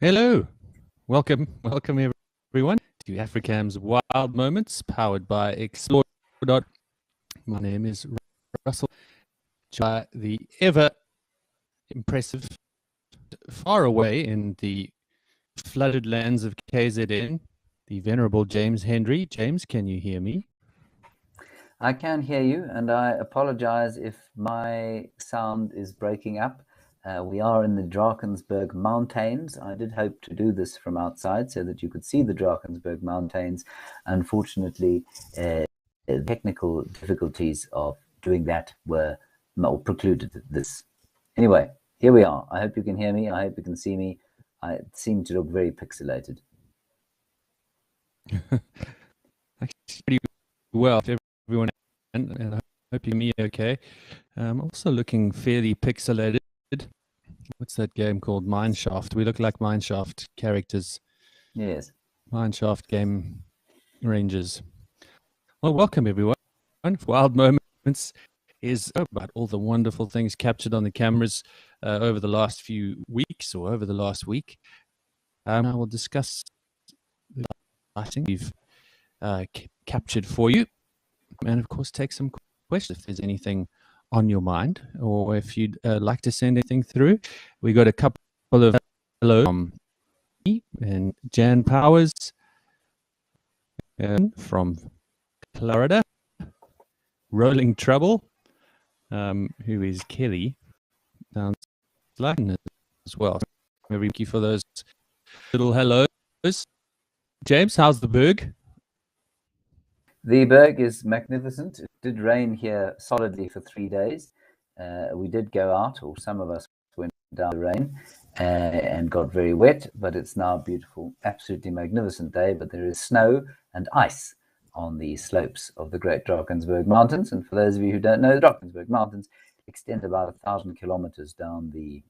Hello, welcome everyone to Africam's Wild Moments, powered by Explore. My name is Russell. By the ever impressive, far away in the flooded lands of KZN, the venerable James Henry. James, can you hear me? I can hear you, and I apologize if my sound is breaking up. We are in the Drakensberg Mountains. I did hope to do this from outside so that you could see the Drakensberg Mountains. Unfortunately, technical difficulties of doing that were precluded this. Anyway, here we are. I hope you can hear me. I hope you can see me. I seem to look very pixelated. Actually, pretty well, everyone, and I hope you hear me okay. I'm also looking fairly pixelated. What's that game called? Mineshaft. We look like Mineshaft characters. Yes. Mineshaft game rangers. Well, welcome everyone. Wild Moments is about all the wonderful things captured on the cameras over the last few weeks or over the last week. I will discuss the lighting we've captured for you, and of course take some questions if there's anything on your mind, or if you'd like to send anything through. We got a couple of hello from me and Jan Powers from Florida, Rolling Trouble, who is Kelly down London as well. Thank you for those little hellos. James, how's the berg? The berg is magnificent. It did rain here solidly for 3 days. We did go out, or some of us went down the rain and got very wet, but it's now a beautiful, absolutely magnificent day. But there is snow and ice on the slopes of the Great Drakensberg Mountains. And for those of you who don't know, the Drakensberg Mountains extend about 1,000 kilometers down the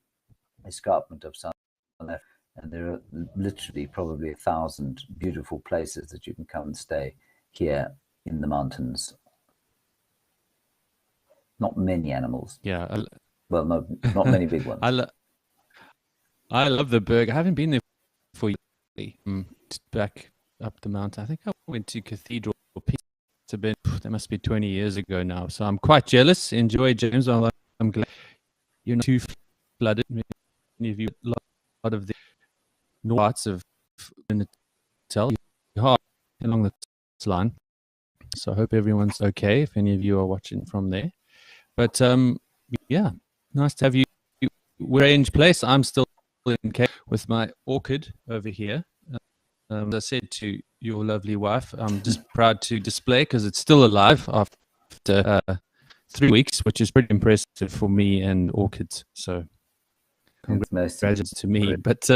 escarpment of South Africa. And there are literally probably 1,000 beautiful places that you can come and stay here in the mountains. Not many animals. Yeah. Well, not many big ones. I love the berg. I haven't been there for years. Back up the mountain. I think I went to Cathedral Peak. That must be 20 years ago now. So I'm quite jealous. Enjoy, James. I'm glad you're not too flooded. Many of you, a lot of the north parts of Natal, hard along the line. So I hope everyone's okay if any of you are watching from there. But yeah, nice to have you. Range place. I'm still in Cape with my orchid over here. As I said to your lovely wife, I'm just proud to display because it's still alive after 3 weeks, which is pretty impressive for me and orchids. So congratulations to me. But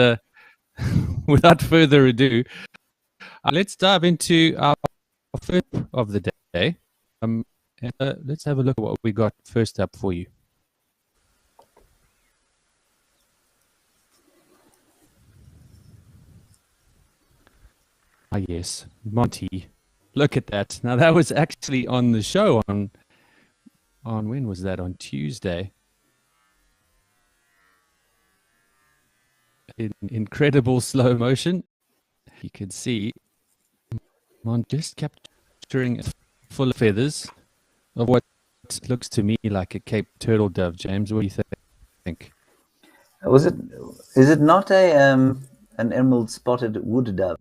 without further ado, let's dive into our first of the day. And, let's have a look at what we got first up for you. Ah, yes, Monty. Look at that. Now that was actually on the show on when was that? On Tuesday. In incredible slow motion, you could see Monty just capturing full of feathers of what looks to me like a Cape turtle dove. James, what do you think? Is it not an emerald spotted wood dove?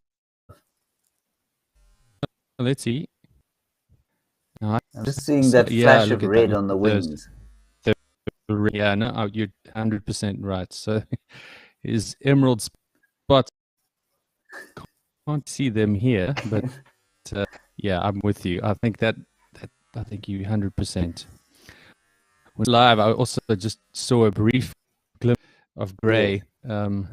Let's see. I'm just seeing that flash of red on the wings. Yeah, no, you're 100% right. So is emerald spot. Can't see them here, but yeah, I'm with you. I think I think you 100%. When live, I also just saw a brief glimpse of grey. I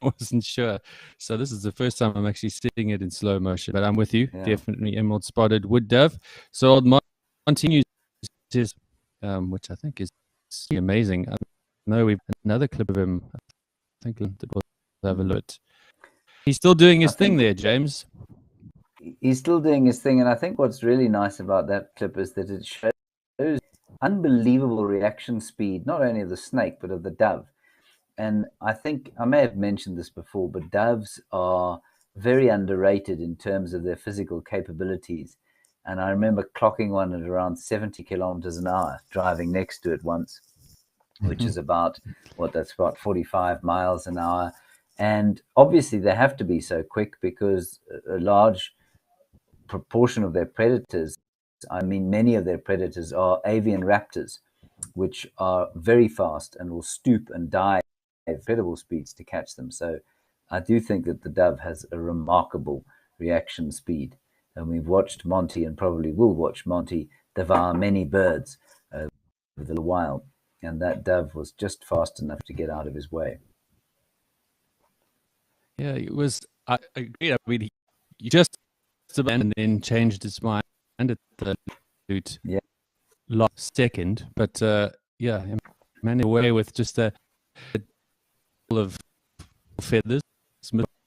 wasn't sure. So this is the first time I'm actually seeing it in slow motion, but I'm with you. Yeah. Definitely emerald spotted wood dove. So old continues, which I think is amazing. I know we've another clip of him. I think we'll have a look. He's still doing his thing there, James. He's still doing his thing, and I think what's really nice about that clip is that it shows unbelievable reaction speed, not only of the snake but of the dove. And I think I may have mentioned this before, but doves are very underrated in terms of their physical capabilities. And I remember clocking one at around 70 kilometers an hour, driving next to it once, which is about that's about 45 miles an hour. And obviously they have to be so quick because a large proportion of their predators, I mean, many of their predators are avian raptors, which are very fast and will stoop and dive at incredible speeds to catch them. So I do think that the dove has a remarkable reaction speed. And we've watched Monty, and probably will watch Monty, devour many birds over the wild. And that dove was just fast enough to get out of his way. Yeah, it was. I agree. I mean, he just and then changed his mind at the last second. But yeah, man away with just a of feathers.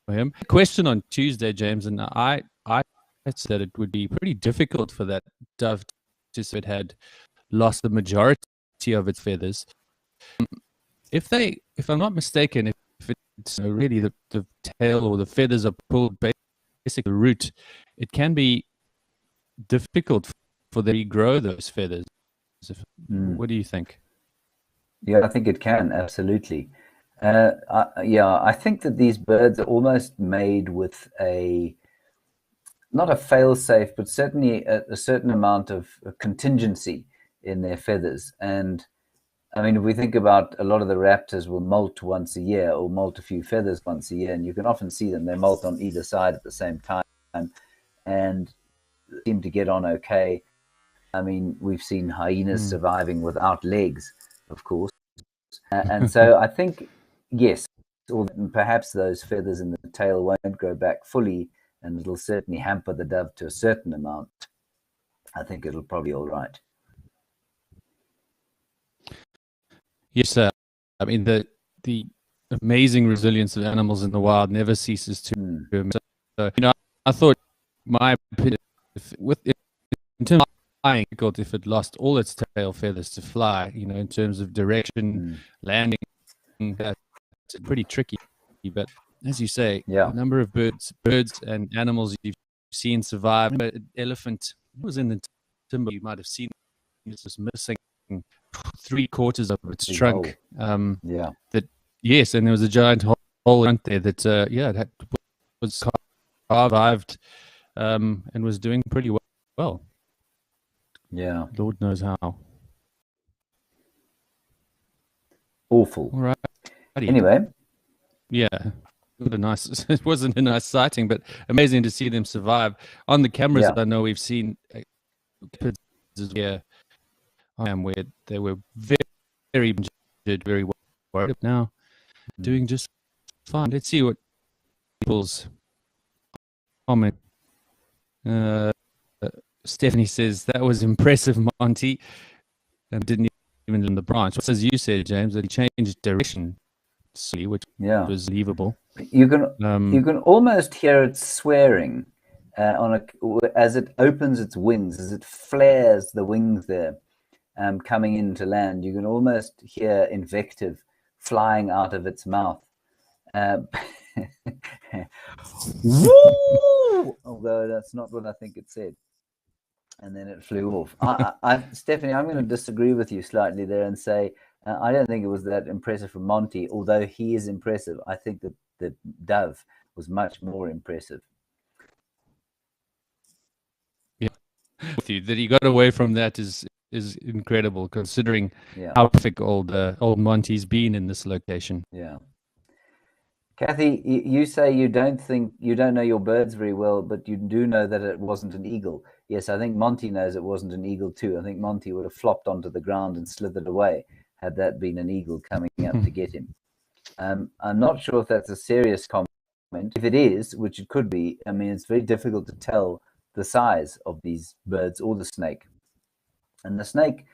Him. Question on Tuesday, James, and I said it would be pretty difficult for that dove to if it had lost the majority of its feathers. If I'm not mistaken, if it's really the tail or the feathers are pulled basically the root, it can be difficult for them to regrow those feathers. What do you think? Yeah, I think it can, absolutely. I think that these birds are almost made with not a fail-safe, but certainly a certain amount of contingency in their feathers. And I mean, if we think about a lot of the raptors will molt once a year or molt a few feathers once a year, and you can often see them, they molt on either side at the same time and seem to get on okay. I mean, we've seen hyenas surviving without legs, of course. And so I think, yes, or perhaps those feathers in the tail won't grow back fully, and it'll certainly hamper the dove to a certain amount. I think it'll probably be all right. Yes, I mean, the amazing resilience of animals in the wild never ceases to. So, I thought my opinion, in terms of flying, if it lost all its tail feathers to fly, in terms of direction, landing, that's pretty tricky. But as you say, a number of birds and animals you've seen survive. But elephant was in the timber, you might have seen it was missing 3/4 of its trunk. That yes, and there was a giant hole in there that that was survived and was doing pretty well. Yeah, Lord knows how. Awful. All right. Anyway, yeah, it wasn't a nice sighting, but amazing to see them survive on the cameras. I know we've seen where they were very injured, very worried. Now doing just fine. Let's see what people's comment. Stephanie says that was impressive, Monty, and didn't even in the branch. As you said, James, that he changed direction, which was believable. You can almost hear it swearing as it opens its wings, as it flares the wings there, coming into land. You can almost hear invective flying out of its mouth. Woo! Although that's not what I think it said. And then it flew off. Stephanie, I'm going to disagree with you slightly there and say I don't think it was that impressive from Monty, although he is impressive. I think that the dove was much more impressive. Yeah, with you that he got away from that is incredible, considering how perfect old Monty's been in this location. Yeah. Kathy, you say you don't know your birds very well, but you do know that it wasn't an eagle. Yes, I think Monty knows it wasn't an eagle too. I think Monty would have flopped onto the ground and slithered away had that been an eagle coming up to get him. I'm not sure if that's a serious comment. If it is, which it could be, I mean, it's very difficult to tell the size of these birds or the snake. And the snake,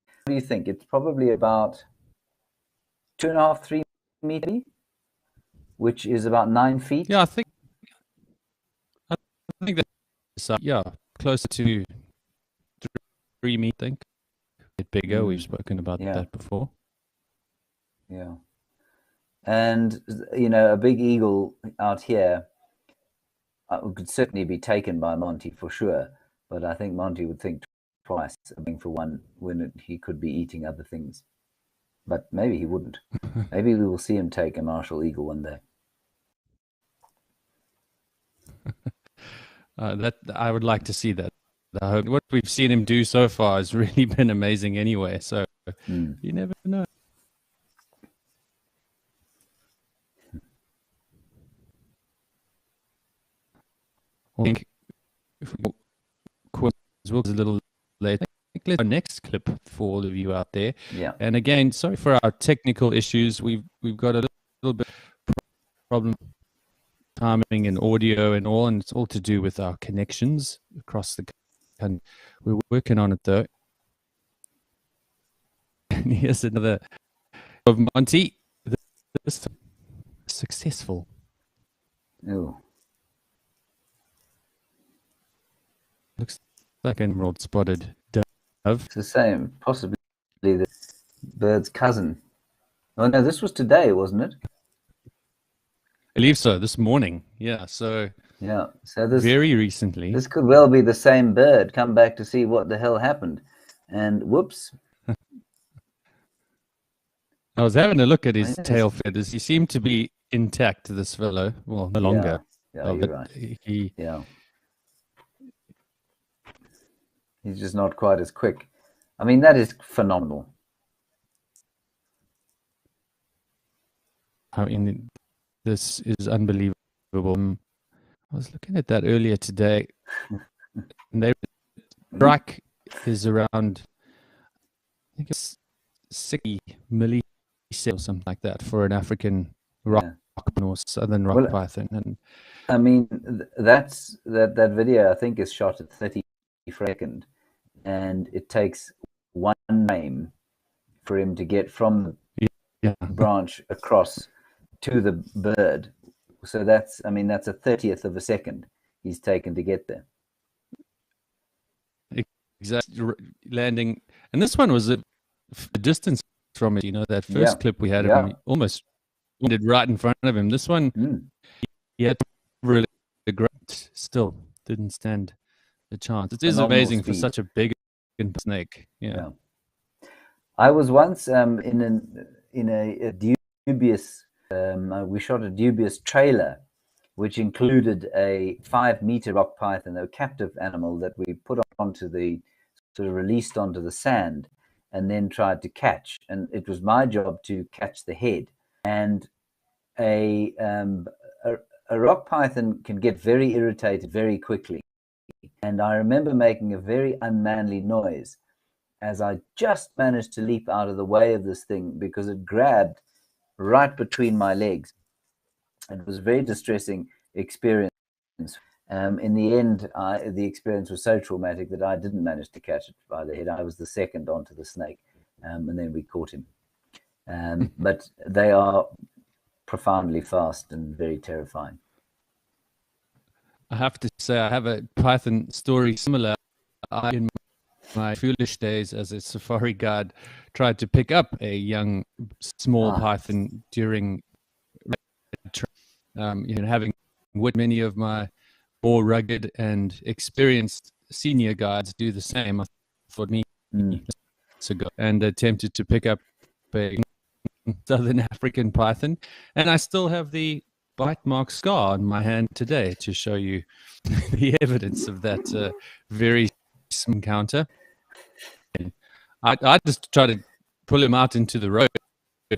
what do you think? It's probably about 2.5, 3 meters, which is about 9 feet. Yeah, I think that's closer to 3 meters. I think a bit bigger. We've spoken about that before. Yeah. And, you know, a big eagle out here could certainly be taken by Monty for sure. But I think Monty would think twice being for one when he could be eating other things. But maybe he wouldn't. Maybe we will see him take a martial eagle one day. That I would like to see that. I hope what we've seen him do so far has really been amazing anyway. So you never know. I think if we go a little later, our next clip for all of you out there. Yeah. And again, sorry for our technical issues. We've got a little bit problem timing and audio and all, and it's all to do with our connections across the country. We're working on it though. And here's another of Monty. This successful. Oh. Looks like an emerald spotted dove. It's the same, possibly the bird's cousin. Oh no, this was today, wasn't it? I believe so. This morning, yeah. So yeah. So this very recently. This could well be the same bird come back to see what the hell happened, and whoops. I was having a look at his tail feathers. He seemed to be intact. This fellow, well, no longer. Yeah, you're right. He's just not quite as quick. I mean, that is phenomenal. I mean, this is unbelievable. I was looking at that earlier today. And the strike is around, I think it's 60 millisecond or something like that for an African rock or southern rock python. And I mean, that video I think is shot at 30 frames, and it takes one frame for him to get from the branch across to the bird. So that's, I mean, that's a 30th of a second he's taken to get there. Exactly, landing. And this one was a distance from it. You know, that first clip we had of him almost landed right in front of him. This one, he had really great, still didn't stand a chance. It is amazing for such a big snake. Yeah. I was once in a dubious. We shot a dubious trailer, which included a 5-meter rock python, a captive animal that we put onto the sort of released onto the sand, and then tried to catch. And it was my job to catch the head. And a rock python can get very irritated very quickly. And I remember making a very unmanly noise as I just managed to leap out of the way of this thing because it grabbed right between my legs. It was a very distressing experience. In the end, the experience was so traumatic that I didn't manage to catch it by the head. I was the second onto the snake, and then we caught him. But they are profoundly fast and very terrifying. I have to say, I have a python story similar. In my foolish days as a safari guide, tried to pick up a young, small python during, having with many of my more rugged and experienced senior guides do the same. I thought and attempted to pick up a southern African python, and I still have the bite mark scar on my hand today to show you the evidence of that very encounter. And I just tried to pull him out into the road,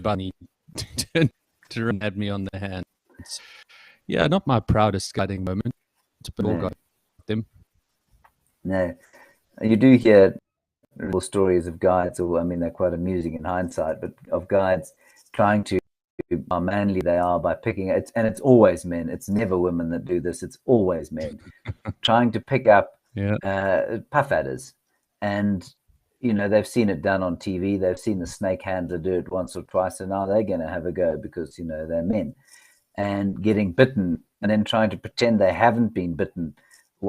but he turned to run at me on the hand. Yeah, not my proudest guiding moment, but all got them. No, you do hear real stories of guides, or I mean, they're quite amusing in hindsight, but of guides trying to how manly they are by picking it, and it's always men. It's never women that do this. It's always men trying to pick up puff adders, and they've seen it done on TV. They've seen the snake handler do it once or twice, so now they're going to have a go because they're men, and getting bitten, and then trying to pretend they haven't been bitten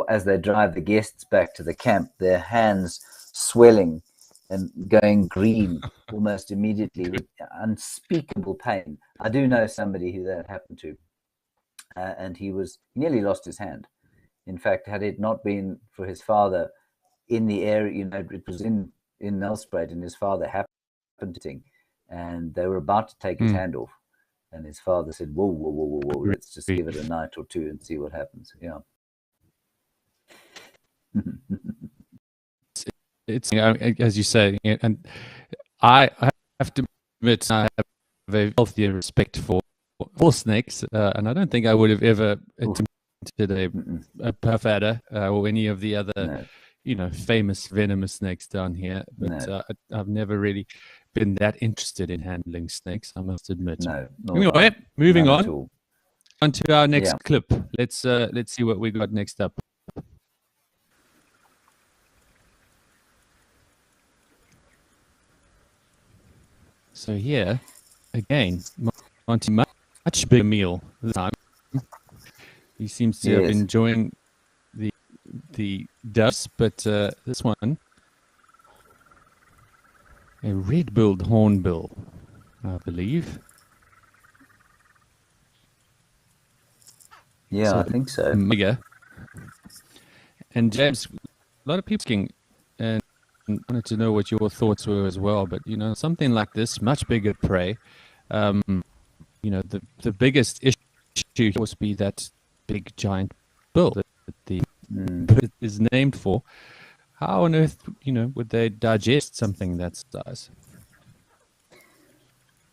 as they drive the guests back to the camp. Their hands swelling and going green almost immediately with unspeakable pain. I do know somebody who that happened to, and he nearly lost his hand. In fact, had it not been for his father in the area, it was in Nelspruit, and his father happened to thing, and they were about to take his hand off, and his father said, "Whoa, whoa, whoa, whoa, whoa! Let's just give it a night or two and see what happens." Yeah. It's as you say, and I have to admit I have a healthy respect for snakes, and I don't think I would have ever attempted a puff adder or any of the other, famous venomous snakes down here. But I've never really been that interested in handling snakes, I must admit. No. Anyway, moving on to our next clip. Let's see what we got next up. So here, again, Monty, much bigger meal this time. He seems to have been enjoying the doves, but this one, a red-billed hornbill, I believe. Yeah, I think so. Mega. And James, a lot of people asking, and wanted to know what your thoughts were as well. But something like this, much bigger prey. The biggest issue must be that big giant bill that the bird is named for. How on earth, would they digest something that size?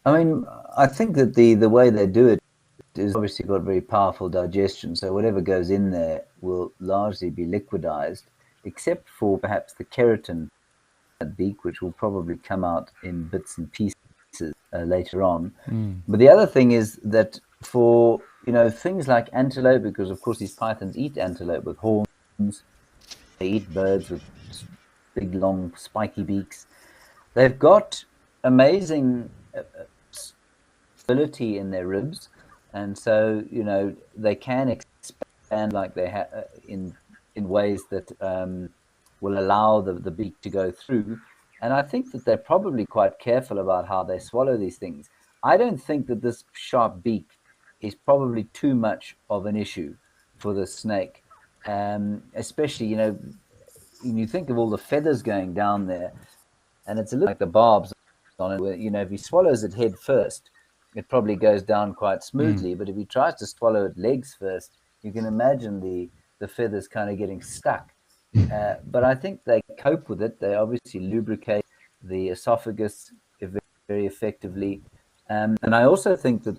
I mean, I think that the way they do it is obviously got very powerful digestion. So whatever goes in there will largely be liquidized, except for perhaps the keratin beak, which will probably come out in bits and pieces later on. But the other thing is that for things like antelope, because of course these pythons eat antelope with horns, they eat birds with big long spiky beaks. They've got amazing stability in their ribs, and so they can expand like they have in ways that will allow the beak to go through. And I think that they're probably quite careful about how they swallow these things. I don't think that this sharp beak is probably too much of an issue for the snake, especially, when you think of all the feathers going down there, and it's a little like the barbs on it, where, if he swallows it head first, it probably goes down quite smoothly. But if he tries to swallow it legs first, you can imagine the feathers kind of getting stuck. But I think they cope with it. They obviously lubricate the esophagus very effectively. And I also think that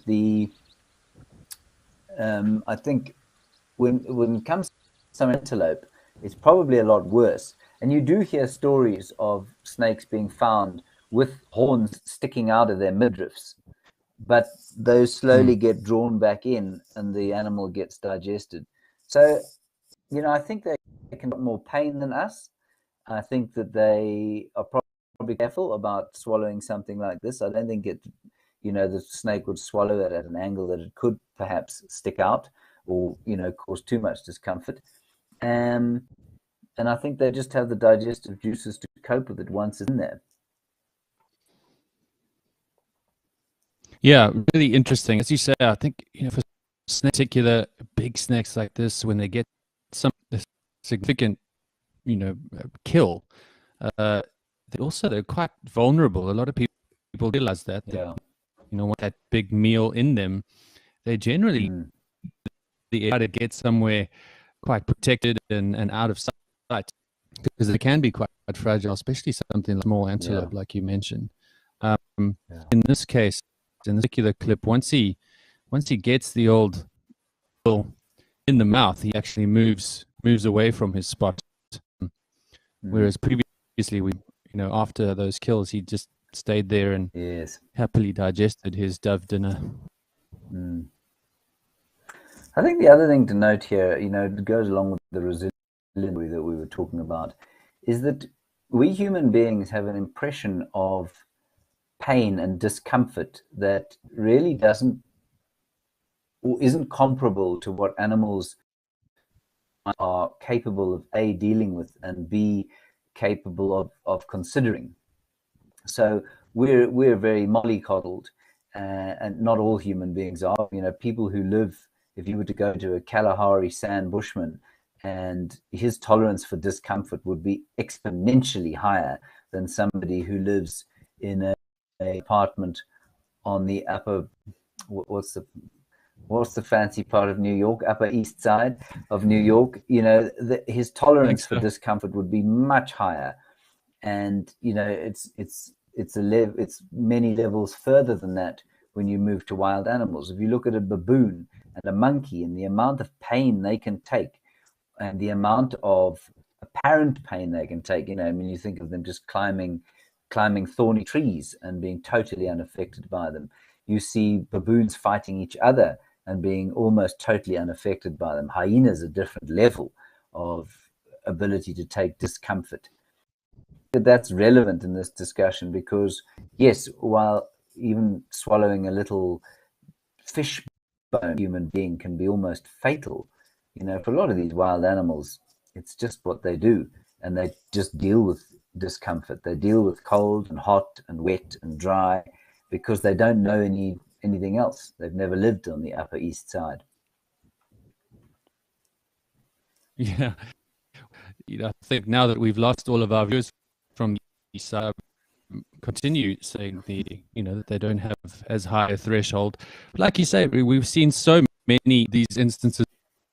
I think when it comes to some antelope, it's probably a lot worse. And you do hear stories of snakes being found with horns sticking out of their midriffs, but those slowly get drawn back in and the animal gets digested. So, I think they can get more pain than us. I think that they are probably careful about swallowing something like this. I don't think the snake would swallow it at an angle that it could perhaps stick out or, cause too much discomfort. And I think they just have the digestive juices to cope with it once it's in there. Yeah, really interesting. As you say, I think, for particular big snakes like this, when they get some significant, kill, they're quite vulnerable. A lot of people realize that, want that big meal in them. They generally try to get somewhere quite protected and out of sight, because they can be quite fragile, especially something like small antelope, like you mentioned. In this case, in this particular clip, once he gets the old bill in the mouth, he actually moves away from his spot. Whereas previously, after those kills, he just stayed there and happily digested his dove dinner. I think the other thing to note here, it goes along with the resilience that we were talking about, is that we human beings have an impression of pain and discomfort that really doesn't or isn't comparable to what animals are capable of A, dealing with, and B, capable of considering. So we're very mollycoddled, and not all human beings are. You know, people who live. If you were to go to a Kalahari sand bushman, and his tolerance for discomfort would be exponentially higher than somebody who lives in a apartment on the upper, what's the fancy part of New York, Upper East Side of New York. You know, his tolerance for discomfort would be much higher, and you know, it's many levels further than that when you move to wild animals. If you look at a baboon and a monkey and the amount of pain they can take, and the amount of apparent pain they can take, you know, I mean, you think of them just climbing thorny trees and being totally unaffected by them. You see baboons fighting each other and being almost totally unaffected by them. Hyenas, a different level of ability to take discomfort. That's relevant in this discussion because, yes, while even swallowing a little fish bone, human being can be almost fatal. You know, for a lot of these wild animals, it's just what they do, and they just deal with discomfort. They deal with cold and hot and wet and dry because they don't know anything else. They've never lived on the Upper East Side. Yeah, you know, I think now that we've lost all of our viewers from the East Side, continue saying that they don't have as high a threshold. Like you say, we've seen so many these instances,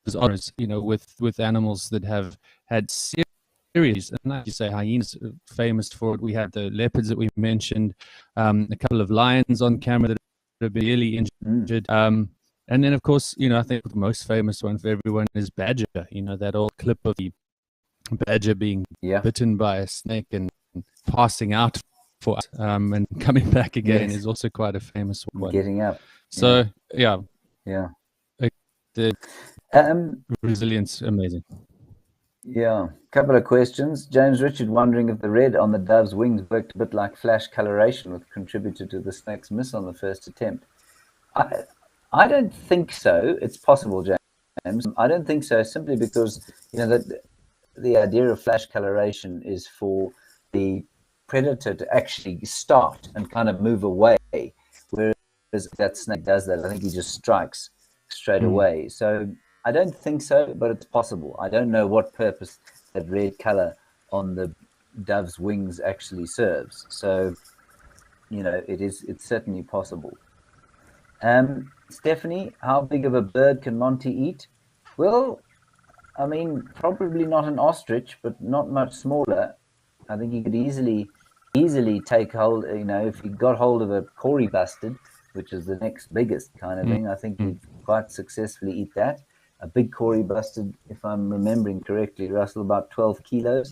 with animals that have had serious, and like you say, hyenas are famous for it. We had the leopards that we mentioned, a couple of lions on camera that have been really injured. And then, of course, I think the most famous one for everyone is badger. That old clip of the badger being bitten by a snake and passing out for and coming back again is also quite a famous one. Getting up. So yeah. The resilience, amazing. Yeah, couple of questions. James Richard wondering if the red on the dove's wings worked a bit like flash coloration, which contributed to the snake's miss on the first attempt. I don't think so. It's possible, James. I don't think so, simply because that the idea of flash coloration is for the predator to actually start and kind of move away, whereas that snake does that. I think he just strikes straight away. So I don't think so, but it's possible. I don't know what purpose that red color on the dove's wings actually serves. So, it's certainly possible. Stephanie, how big of a bird can Monty eat? Well, I mean, probably not an ostrich, but not much smaller. I think he could easily take hold, if he got hold of a Cory bustard, which is the next biggest kind of thing, I think he'd quite successfully eat that. A big Cory bustard, if I'm remembering correctly, Russell, about 12 kilos,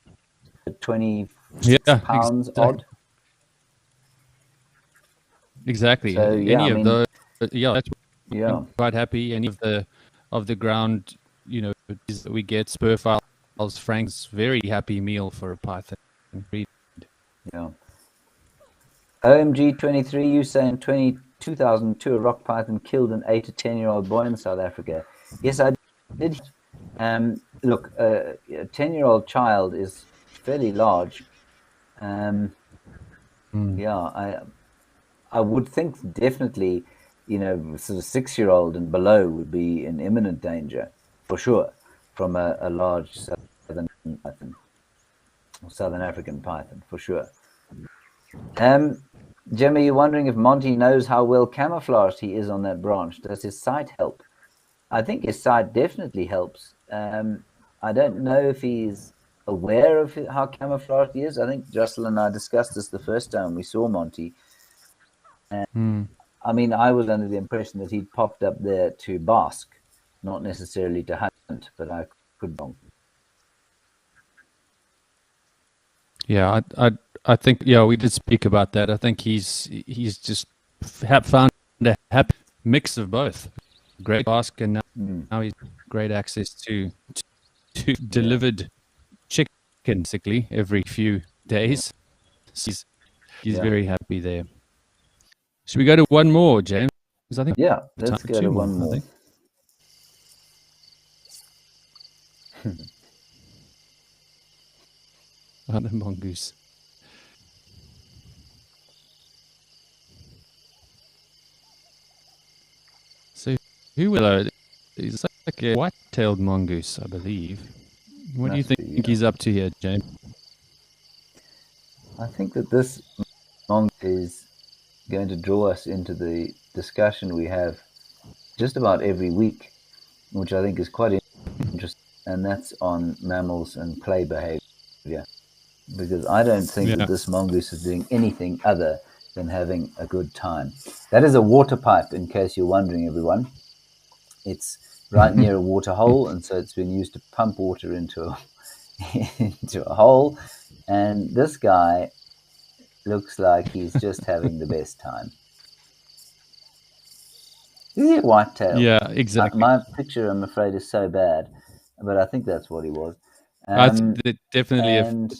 26 pounds odd. Exactly. So, that's quite happy. Any of the ground, that we get, spur files, Frank's very happy meal for a python. Yeah. OMG 23, you say in 2002 a rock python killed an 8 to 10-year-old boy in South Africa. Yes, I did. Look, a 10-year-old child is fairly large. Yeah, I would think definitely, sort of 6-year-old and below would be in imminent danger, for sure, from a large southern python, or southern African python, for sure. Jimmy, you're wondering if Monty knows how well camouflaged he is on that branch. Does his sight help? I think his sight definitely helps. I don't know if he's aware of how camouflaged he is. I think Jocelyn and I discussed this the first time we saw Monty. I mean, I was under the impression that he'd popped up there to bask, not necessarily to hunt, but I could be wrong. Yeah, I think we did speak about that. I think he's just found a happy mix of both. Great bask, and now he's great access to delivered chicken basically every few days. He's very happy there. Should we go to one more, James? I think let's go to one more. The mongoose. Who will? He's like a white-tailed mongoose, I believe. What do you Must think be. he's up to here, James? I think that this mongoose is going to draw us into the discussion we have just about every week, which I think is quite interesting, and that's on mammals and play behavior. Because I don't think that Yeah. this mongoose is doing anything other than having a good time. That is a water pipe, in case you're wondering, everyone. It's right near a water hole, and so it's been used to pump water into into a hole. And this guy looks like he's just having the best time. Is he a whitetail? Yeah, exactly. My picture, I'm afraid, is so bad, but I think that's what he was. I think that definitely a And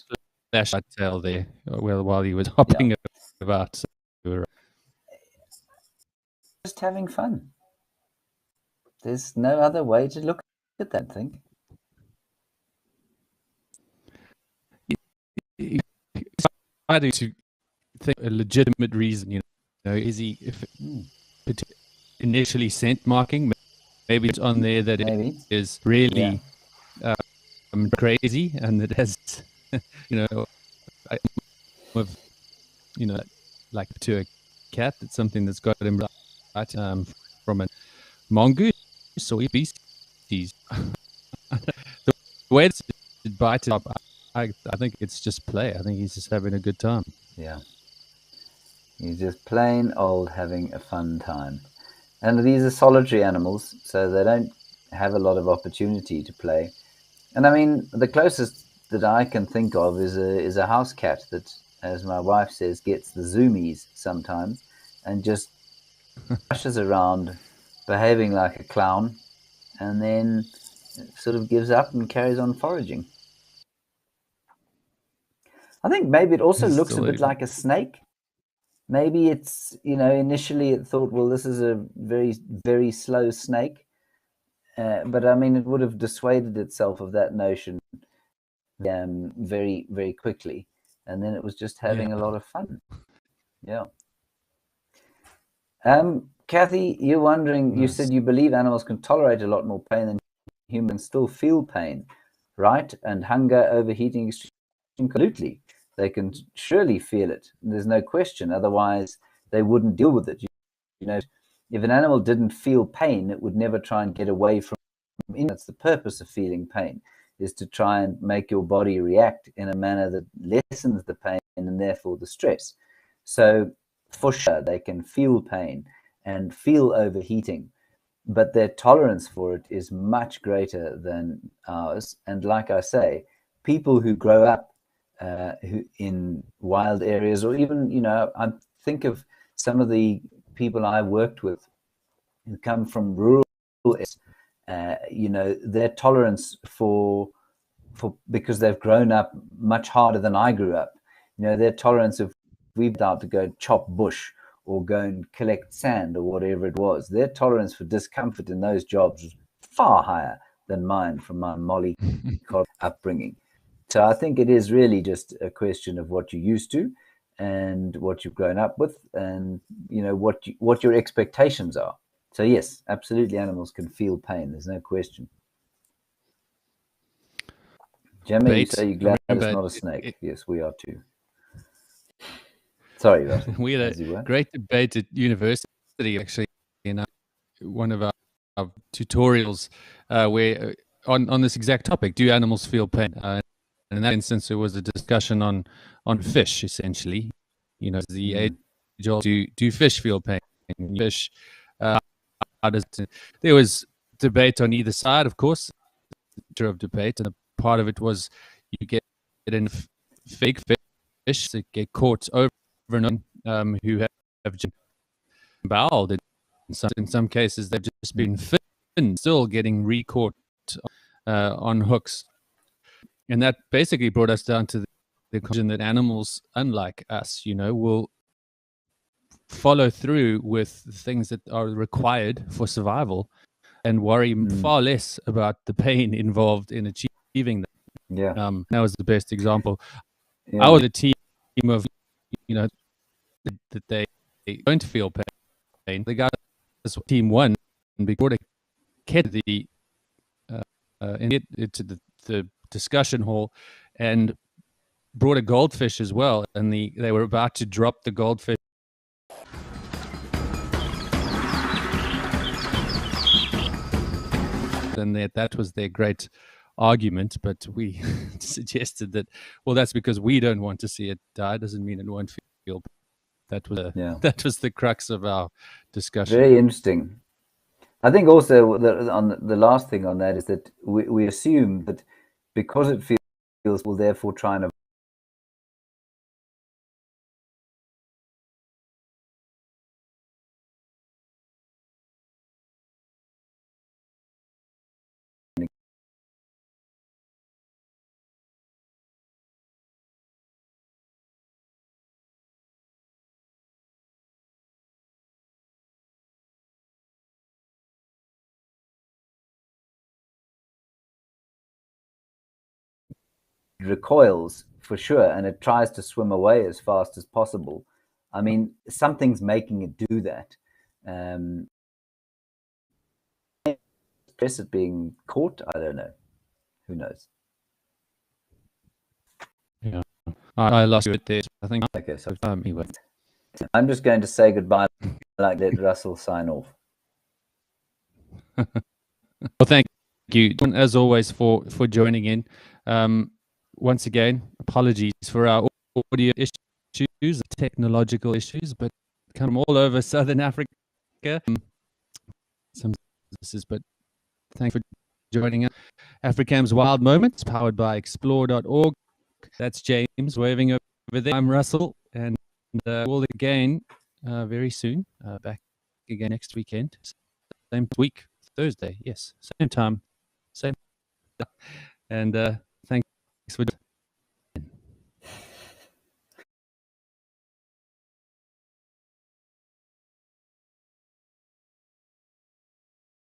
flash tail there while he was yeah, hopping about. So we were- just having fun. There's no other way to look at that thing. I do to think a legitimate reason, is he initially scent marking? Maybe it's on there that Maybe. it is really crazy and it has, you know, of, like to a cat, it's something that's got him right from a mongoose or species. The way it's bite up, I think it's just play. I think he's just having a good time. Yeah. He's just plain old having a fun time. And these are solitary animals, so they don't have a lot of opportunity to play. And I mean, the closest that I can think of is a house cat that, as my wife says, gets the zoomies sometimes and just rushes around behaving like a clown and then sort of gives up and carries on foraging. I think maybe it also looks a bit like a snake. Maybe it's, initially it thought, well, this is a very, very slow snake. But I mean, it would have dissuaded itself of that notion very, very quickly. And then it was just having a lot of fun. Yeah. Kathy, you're wondering, you said you believe animals can tolerate a lot more pain than humans, still feel pain, right? And hunger, overheating, absolutely. They can surely feel it. There's no question. Otherwise, they wouldn't deal with it. If an animal didn't feel pain, it would never try and get away from it. That's the purpose of feeling pain, is to try and make your body react in a manner that lessens the pain and therefore the stress. So for sure, they can feel pain and feel overheating, but their tolerance for it is much greater than ours. And like I say, people who grow up who in wild areas, or even, I think of some of the people I worked with who come from rural areas, their tolerance for because they've grown up much harder than I grew up. Their tolerance, if we've out to go chop bush or go and collect sand or whatever it was, their tolerance for discomfort in those jobs was far higher than mine from my Molly upbringing. So I think it is really just a question of what you're used to and what you've grown up with, and what your expectations are. So yes, absolutely, animals can feel pain. There's no question. Gemma, you say you're glad it's not a snake. Yes, we are too. Sorry, Russell. We had a great debate at university, actually, in one of our tutorials where on this exact topic: do animals feel pain? And in that instance, it was a discussion on fish, essentially. The age old, do fish feel pain? Fish, how does it? There was debate on either side, of course, of debate, and a part of it was you get in fake fish that get caught over and on, who have bowled. In some cases, they've just been finned, still getting re-caught on hooks. And that basically brought us down to the conclusion that animals, unlike us, will follow through with things that are required for survival and worry far less about the pain involved in achieving them. Yeah. That was the best example. I was a team of, that they don't feel pain. The guys team won we brought a cat to the into the discussion hall and brought a goldfish as well, and they were about to drop the goldfish. And that was their great argument, but we suggested that, well, that's because we don't want to see it die. Doesn't mean it won't feel. That was the crux of our discussion. Very interesting. I think also the last thing on that is that we assume that because it feels, we'll therefore try and recoils for sure, and it tries to swim away as fast as possible. I mean, something's making it do that. Stress it being caught, I don't know. Who knows? Yeah, I lost you there. I think. Okay, so anyway. I'm just going to say goodbye. Like, let Russell sign off. Well, thank you, as always, for joining in. Once again, apologies for our audio issues, technological issues, but come all over Southern Africa. Some services, but thanks for joining us. Africam's Wild Moments, powered by explore.org. That's James waving over there. I'm Russell, and we'll again very soon. Back again next weekend. Same week, Thursday. Yes, same time, same. And thanks for